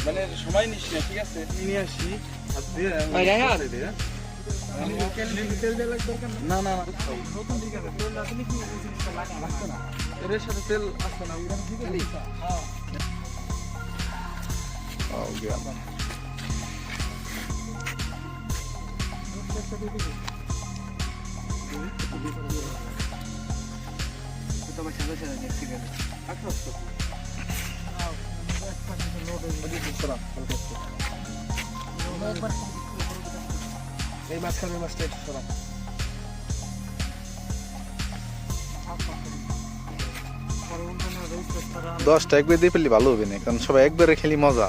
মানে সময় নিস না, ঠিক আছে? নিয়ে আসি না না নতুন, ঠিক আছে। তেল না দিলে কি এই জিনিসটা লাগছে না, এর সাথে তেল আসছে না, ওইটা ঠিক আছে। এই মাঝখানের মাছটা একটু সরাম। দশটা একবার দিয়ে ফেললে ভালো হবে না, কারণ সবাই একবারে খেলি মজা।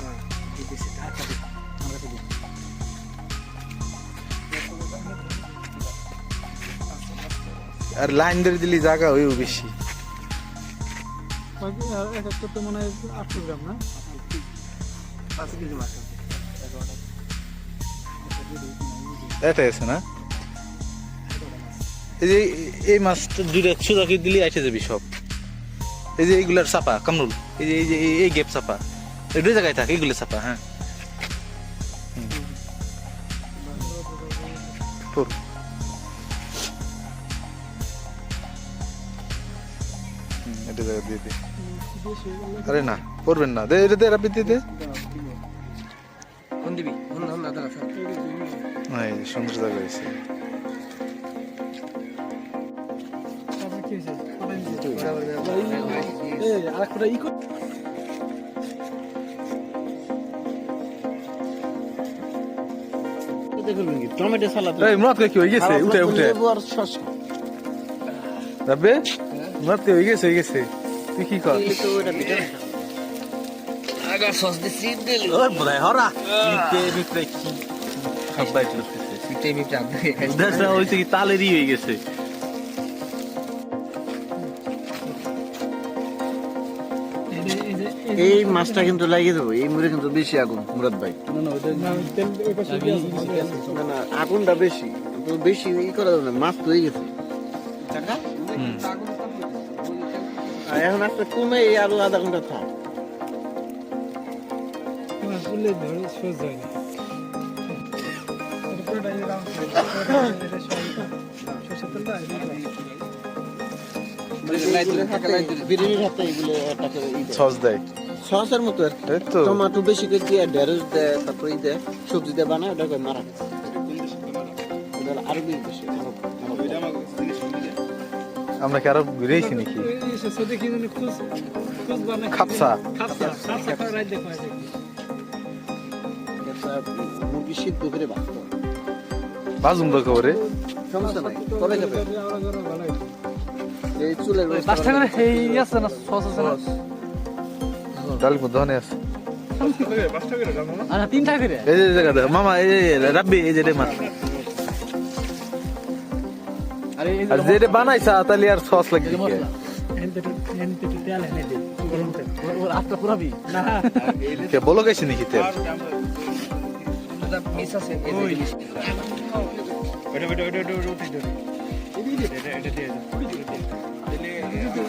আর লাইন ধরে দিলি জায়গা হয়েও বেশি। মনে হয় 800 গ্রাম না, 5 কেজি মাছ এতে আছে না? এই যে এই মাছটা দুইটা সোজা করে দিলি এসে যাবি সব। এই যে এইগুলার চাপা কামরুল, এই যে এই গেপ চাপা, এই দুই জায়গায় থাকে এইগুলো চাপা। হ্যাঁ এটা জায়গা দিয়ে দে। আরে না করবেন না, দে এটা দে, রাব্বি দিয়ে দে। কোন দিবি? কোন নাম না দাদা? এই সুন্দর জায়গা হয়েছে। টমেটো সালাদ কি হয়ে গেছে? উঠে উঠে রাব্বি মত হয়ে গেছে, হয়ে গেছে। তুই কি কর? আগা সস দি সিপ দিলি। ওই বড়াই হরা ইতে বিপ্রে কি সবাই করতেছে। সিটে বিপে আদে দাসা হইছে কি তালেরই হয়ে গেছে। এই মাছটা কিন্তু লাগিয়ে দেবো, এই মুড়ে কিন্তু বেশি আগুন মুরাদ ভাই। না না আগুনটা বেশি, তো বেশি ই করা যাবে না, মাছ তো হয়ে গেছে। আর এখন একটা কমে আরো আধা ঘন্টা থাক। সস দেয় সসের মতো আর কি। টমেটো বেশি করে দিয়ে ঢেঁড়স দেয়, তারপরে ই দেয়, সবজি দিয়ে বানায়, ওটা করে মারা আরো বেশি। আমরা কি আরো ঘুরেছি নাকি? খাপসা মুরগি সিদ্ধ করে ভাজতো, বাজুম তো খবরে সমস্যা নাই, তবে যাবে। এই চুলের ডাল মধ্যে আছে। 3টা করে এই যে জায়গা দেখ মামা, এই যে রাব্বি, এই যে রে মাছ। আরে এই আর যেটা বানাইছা তাহলে আর সস লাগবে কি? তেল এনে দে, গরম তেল ওর আটটা পুরাবি না। কে বলো গেছে নাকি তেল? এটা মিস আছে, এই যে মিস এটা উঠে দে, এটা দিয়ে দাও। দিলে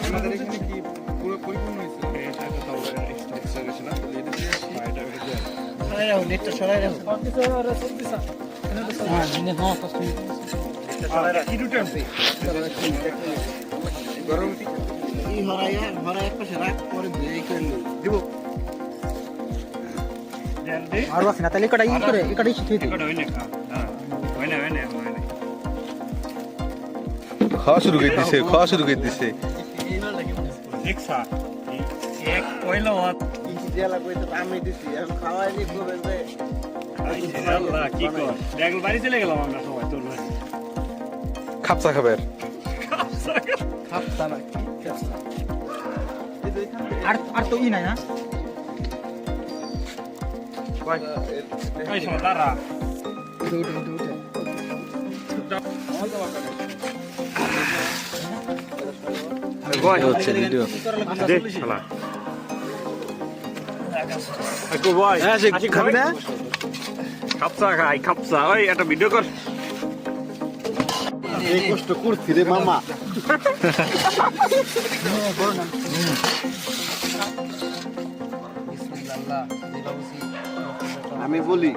আমাদের এখানে কি পুরো পরিপূর্ণ হইছে? এটা তো এক্সট্রা গেছে না, এটা দিয়ে এটা দিয়ে সরাই রাখো, নেটটা সরাই রাখো। হ্যাঁ দিনে হ্যাঁ কষ্ট কি দুটো আছে গরম এই হরাই এক পাশে রাখ, পরে ধুয়ে করে দিব। আর আছে না, তাহলে কটা ই করে একাটাই শিখে দিই। এটা হইনে খা, হ্যাঁ হইনে খাওয়া শুরু করে দিছে, খাওয়া শুরু করে দিছে। দেখছা এক কইলো ইঞ্চি দেয়া লাগবে, তো আমি দিছি, এখন খাওয়াই নি করে যে আল্লাহ কি কর দেখল বাড়ি চলে গেলাম আমরা সবাই তোর ভাই। খাপসা খাবার খাপসা না কি খাপসা? আর তো ই নাই না, কই এই সময় দাঁড়া কই হচ্ছে ভিডিও দেখ শালা আকো ভাই হ্যাঁ সে খাবি না? খাপসা খাই খাপসা। ওই একটা ভিডিও কর। এই কষ্ট করছি রে মামা। আমি বলি